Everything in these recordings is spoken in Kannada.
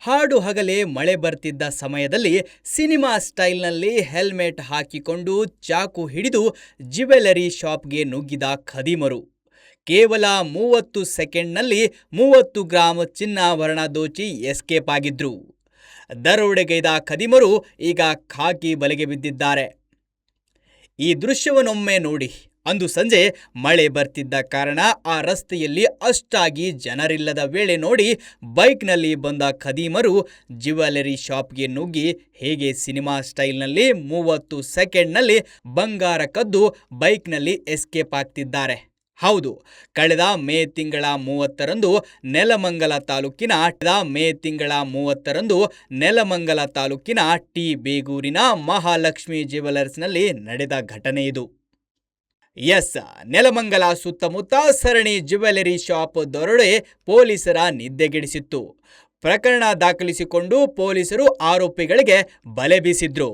ಹಾಡು ಹಗಲೇ ಮಳೆ ಬರ್ತಿದ್ದ ಸಮಯದಲ್ಲಿ ಸಿನಿಮಾ ಸ್ಟೈಲ್ನಲ್ಲಿ ಹೆಲ್ಮೆಟ್ ಹಾಕಿಕೊಂಡು ಚಾಕು ಹಿಡಿದು ಜ್ಯುವೆಲರಿ ಶಾಪ್ಗೆ ನುಗ್ಗಿದ ಖದೀಮರು. ಕೇವಲ 30 ಸೆಕೆಂಡ್ನಲ್ಲಿ 30 ಗ್ರಾಂ ಚಿನ್ನಾಭರಣ ದೋಚಿ ಎಸ್ಕೇಪ್ ಆಗಿದ್ರು. ದರೋಡೆಗೈದ ಖದೀಮರು ಈಗ ಖಾಕಿ ಬಲೆಗೆ ಬಿದ್ದಿದ್ದಾರೆ. ಈ ದೃಶ್ಯವನ್ನೊಮ್ಮೆ ನೋಡಿ. ಅಂದು ಸಂಜೆ ಮಳೆ ಬರ್ತಿದ್ದ ಕಾರಣ ಆ ರಸ್ತೆಯಲ್ಲಿ ಅಷ್ಟಾಗಿ ಜನರಿಲ್ಲದ ವೇಳೆ ನೋಡಿ ಬೈಕ್ನಲ್ಲಿ ಬಂದ ಖದೀಮರು ಜ್ಯುವೆಲರಿ ಶಾಪ್ಗೆ ನುಗ್ಗಿ ಹೇಗೆ ಸಿನಿಮಾ ಸ್ಟೈಲ್ನಲ್ಲಿ 30 ಸೆಕೆಂಡ್ನಲ್ಲಿ ಬಂಗಾರ ಕದ್ದು ಬೈಕ್ನಲ್ಲಿ ಎಸ್ಕೇಪ್ ಆಗ್ತಿದ್ದಾರೆ. ಹೌದು, ಕಳೆದ ಮೇ ತಿಂಗಳ 30ರಂದು ನೆಲಮಂಗಲ ತಾಲೂಕಿನ ಟಿ ಬೇಗೂರಿನ ಮಹಾಲಕ್ಷ್ಮಿ ಜ್ಯುವೆಲರ್ಸ್ನಲ್ಲಿ ನಡೆದ ಘಟನೆ ಇದು. ನೆಲಮಂಗಲ ಸುತ್ತಮುತ್ತ ಸರಣಿ ಜ್ಯುವೆಲರಿ ಶಾಪ್ ದರೋಡೆ ಪೊಲೀಸರ ನಿದ್ದೆಗೆಡಿಸಿತ್ತು. ಪ್ರಕರಣ ದಾಖಲಿಸಿಕೊಂಡು ಪೊಲೀಸರು ಆರೋಪಿಗಳಿಗೆ ಬಲೆ ಬೀಸಿದ್ರು.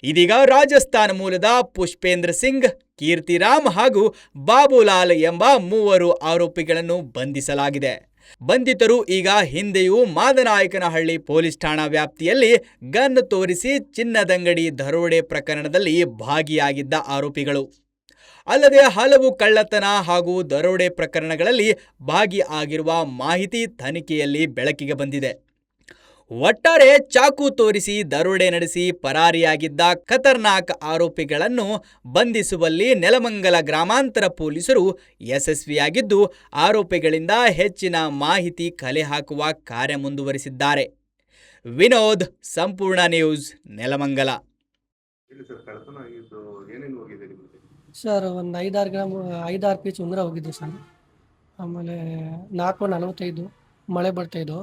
ಇದೀಗ ರಾಜಸ್ಥಾನ ಮೂಲದ ಪುಷ್ಪೇಂದ್ರ ಸಿಂಗ್, ಕೀರ್ತಿರಾಮ್ ಹಾಗೂ ಬಾಬುಲಾಲ್ ಎಂಬ 3 ಆರೋಪಿಗಳನ್ನು ಬಂಧಿಸಲಾಗಿದೆ. ಬಂಧಿತರು ಈಗ ಹಿಂದೆಯೂ ಮಾದನಾಯಕನಹಳ್ಳಿ ಪೊಲೀಸ್ ಠಾಣಾ ವ್ಯಾಪ್ತಿಯಲ್ಲಿ ಗನ್ ತೋರಿಸಿ ಚಿನ್ನದಂಗಡಿ ದರೋಡೆ ಪ್ರಕರಣದಲ್ಲಿ ಭಾಗಿಯಾಗಿದ್ದ ಆರೋಪಿಗಳು. ಅಲ್ಲದೆ ಹಲವು ಕಳ್ಳತನ ಹಾಗೂ ದರೋಡೆ ಪ್ರಕರಣಗಳಲ್ಲಿ ಭಾಗಿಯಾಗಿರುವ ಮಾಹಿತಿ ತನಿಖೆಯಲ್ಲಿ ಬೆಳಕಿಗೆ ಬಂದಿದೆ. ಒಟ್ಟಾರೆ ಚಾಕು ತೋರಿಸಿ ದರೋಡೆ ನಡೆಸಿ ಪರಾರಿಯಾಗಿದ್ದ ಖತರ್ನಾಕ್ ಆರೋಪಿಗಳನ್ನು ಬಂಧಿಸುವಲ್ಲಿ ನೆಲಮಂಗಲ ಗ್ರಾಮಾಂತರ ಪೊಲೀಸರು ಯಶಸ್ವಿಯಾಗಿದ್ದು, ಆರೋಪಿಗಳಿಂದ ಹೆಚ್ಚಿನ ಮಾಹಿತಿ ಕಲೆ ಹಾಕುವ ಕಾರ್ಯ ಮುಂದುವರಿಸಿದ್ದಾರೆ. ವಿನೋದ್, ಸಂಪೂರ್ಣ ನ್ಯೂಸ್, ನೆಲಮಂಗಲ. ಸರ್, ಒಂದು 5-6 ಪೀಸ್ ಉಂಗುರ ಹೋಗಿದ್ದು ಸರ್. ಆಮೇಲೆ 4:45 ಮಳೆ ಬರ್ತಾಯಿದ್ದು.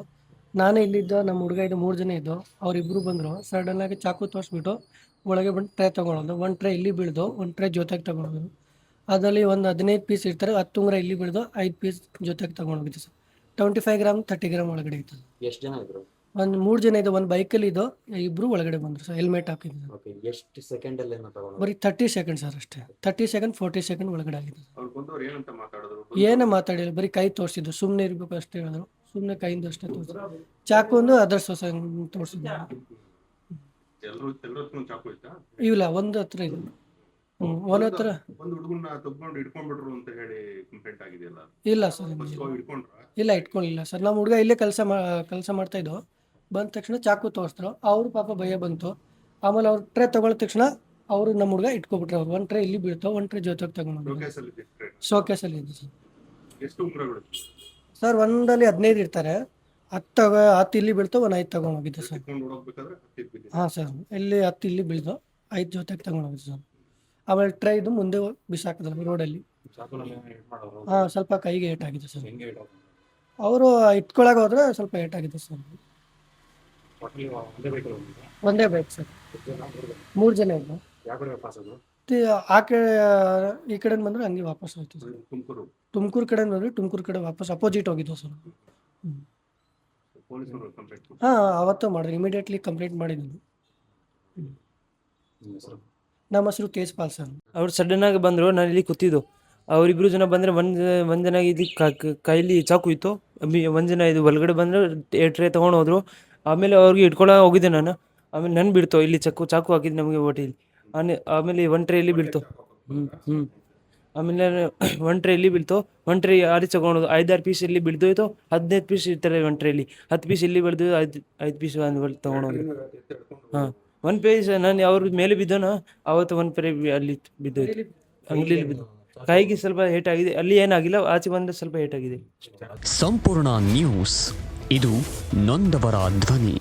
ನಾನೇ ಇಲ್ಲಿದ್ದ, ನಮ್ಮ ಹುಡುಗ ಇದ್ದು, 3 ಜನ ಇದ್ದು. ಅವರಿಬ್ಬರು ಬಂದರು. ಸಡನ್ನಾಗಿ ಚಾಕು ತೋರಿಸ್ಬಿಟ್ಟು ಒಳಗೆ ಬಂದು ಟ್ರೇ ತೊಗೊಳೋದು. ಒಂದು ಟ್ರೇ ಇಲ್ಲಿ ಬೀಳ್ದು, ಒಂದು ಟ್ರೇ ಜೊತೆಗೆ ತೊಗೊಳೋದು. ಅದರಲ್ಲಿ ಒಂದು 15 ಪೀಸ್ ಇರ್ತಾರೆ. 10 ಉಂಗುರ ಇಲ್ಲಿ ಬೀಳ್ದು, 5 ಪೀಸ್ ಜೊತೆಗೆ ತೊಗೊಂಡೋಗಿದ್ದು ಸರ್. 25 ಗ್ರಾಮ್ 30 ಗ್ರಾಮ್ ಒಳಗಡೆ ಇತ್ತು. ಎಷ್ಟು ಜನ ಇದ್ರು? ಒಂದು 3 ಜನ ಇದ್ದು. ಒಂದು ಬೈಕಲ್ಲಿ ಇದ್ದು, ಇಬ್ಬರು ಒಳಗಡೆ ಬಂದರು ಸರ್. ಹೆಲ್ಮೆಟ್ ಹಾಕಿದ್ದು. ಓಕೆ, ಎಷ್ಟು ಸೆಕೆಂಡಲ್ಲಿ ಬರೀ 30 ಸೆಕೆಂಡ್ ಸರ್, ಅಷ್ಟೇ. 30 ಸೆಕೆಂಡ್ 40 ಸೆಕೆಂಡ್ ಒಳಗಡೆ ಆಗಿದೆ. ಏನೋ ಮಾತಾಡಿಲ್ಲ, ಬರೀ ಕೈ ತೋರಿಸಿದ್ದು. ಸುಮ್ಮನೆ ಇರಬೇಕು ಅಷ್ಟೇ ಹೇಳಿದ್ರು. ಸುಮ್ಮನೆ ಕೈಯಿಂದ ಅಷ್ಟೇ ತೋರಿಸಿದ್ರು. ಚಾಕು ಒಂದು ಅದರ್ಸ್ ತೋರಿಸಿದ್ದು. ಇಲ್ಲ, ಒಂದು ಹತ್ರ ಇದೆ. ಒಂದು ಹತ್ರ ಇಲ್ಲ ಸರ್, ಇಲ್ಲ ಇಟ್ಕೊಂಡಿಲ್ಲ ಸರ್. ನಮ್ಮ ಹುಡುಗ ಇಲ್ಲೇ ಕೆಲಸ ಮಾಡ್ತಾ ಇದ್ದು. ಬಂದ ತಕ್ಷಣ ಚಾಕು ತೋರಿಸಿದ್ರು. ಅವರು ಪಾಪ ಭಯ ಬಂತು. ಆಮೇಲೆ ಅವ್ರು ಟ್ರೇ ತಗೊಳ್ಳ ತಕ್ಷಣ ಅವರು ನಮ್ಮ ಹುಡುಗ ಇಟ್ಕೊಬಿಟ್ರು. ಅವ್ರು ಒಂದು ಟ್ರೇ ಇಲ್ಲಿ ಬೀಳ್ತಾವೆ, ಒಂದು ಟ್ರೇ ಜೊತೆಗೆ ತಗೊಂಡು ಶೋಕೇಸಲ್ಲಿ ಇದೆ ಸರ್. ಒಂದಲ್ಲಿ 15 ಇರ್ತಾರೆ. 10 ಇಲ್ಲಿ ಬೀಳ್ತಾವೆ, ಒಂದು 5 ತಗೊಂಡೋಗಿದ್ದೆ ಸರ್. ಹಾಂ ಸರ್, ಇಲ್ಲಿ 10 ಇಲ್ಲಿ ಬೀಳ್ದು, 5 ಜೊತೆಗೆ ತಗೊಂಡೋಗಿದ್ದೆ ಸರ್. ಆಮೇಲೆ ಟ್ರೈ ಇದು ಮುಂದೆ ಬಿಸಾಕಿದ್ರು ರೋಡಲ್ಲಿ. ಹಾಂ, ಸ್ವಲ್ಪ ಕೈಗೆ ಏಟಾಗಿದೆ ಸರ್. ಅವರು ಇಟ್ಕೊಳಕ್ಕೆ ಹೋದ್ರೆ ಸ್ವಲ್ಪ ಏಟಾಗಿದೆ ಸರ್. ಒಂದೇ ಬೈಕ್ ಸರ್. 3 ಜನ ಇದ್ದು. ಆ ಕಡೆ ಈ ಕಡೆ ಬಂದ್ರೆ ಹಂಗೆ ವಾಪಸ್ ಹೋಯ್ತು ಸರ್. ತುಮಕೂರು ಕಡೆ ಬಂದ್ರೆ ತುಮಕೂರು ಕಡೆ ವಾಪಸ್ ಅಪೋಸಿಟ್ ಹೋಗಿದ್ದು ಸರ್. ಹಾಂ, ಅವತ್ತು ಮಾಡಿದ್ರು. ಇಮಿಡಿಯೇಟ್ಲಿ ಕಂಪ್ಲೇಂಟ್ ಮಾಡಿದ್ದು. ನಮ್ಮ ಹೆಸರು ತೇಜ್ಪಾಲ್ ಸರ್. ಅವ್ರು ಸಡನ್ನಾಗಿ ಬಂದರು. ನಾನು ಇಲ್ಲಿ ಕೂತಿದ್ದು. ಅವರಿಬ್ಬರು ಜನ ಬಂದರೆ ಒಂದು ಜನ ಇದು ಕೈಲಿ ಚಾಕು ಇತ್ತು. ಒಂದು ಜನ ಇದು ಒಳಗಡೆ ಬಂದರೆ ಟ್ರೇ ತೊಗೊಂಡು ಹೋದರು. ಆಮೇಲೆ ಅವ್ರಿಗೆ ಇಟ್ಕೊಳ್ಳೋ ಹೋಗಿದ್ದೆ ನಾನು. ಆಮೇಲೆ ನನ್ನ ಬಿಡ್ತು, ಇಲ್ಲಿ ಚಾಕು ಹಾಕಿದ್ದು ನಮಗೆ ಹೊಟ್ಟೆಲಿ. ಆಮೇಲೆ ಒಂದು ಟ್ರೇ ಇಲ್ಲಿ ಬೀಳ್ತು. ಆಮೇಲೆ ಒಂದು ಟ್ರೇ ಇಲ್ಲಿ ಬೀಳ್ತು. ಒಂದು ಟ್ರೇ ಆರಿ ತಗೊಂಡು 5-6 ಪೀಸ್ ಇಲ್ಲಿ ಬಿಡ್ದೋಯ್ತು. 15 ಪೀಸ್ ಇರ್ತಾರೆ ಒಂದು ಟ್ರೇಲಿ. 10 ಪೀಸ್ ಇಲ್ಲಿ ಬೆಳೆದು 5 ಪೀಸ್ ತೊಗೊಂಡೋಗಿ. ಹಾಂ, ಒಂದು ಪೀಸ್ ನಾನು ಅವ್ರ ಮೇಲೆ ಬಿದ್ದೋನ. ಅವತ್ತು ಒಂದು ಟ್ರೇ ಅಲ್ಲಿ ಬಿದ್ದೋಯ್ತು, ಅಂಗಡಿಲಿ ಬಿದ್ದು. ಕೈಗೆ ಸ್ವಲ್ಪ ಏಟಾಗಿದೆ. ಅಲ್ಲಿ ಏನಾಗಿಲ್ಲ, ಆಚೆ ಬಂದರೆ ಸ್ವಲ್ಪ ಏಟಾಗಿದೆ. ಸಂಪೂರ್ಣ ನ್ಯೂಸ್, ಇದು ನೊಂದವರ ಧ್ವನಿ.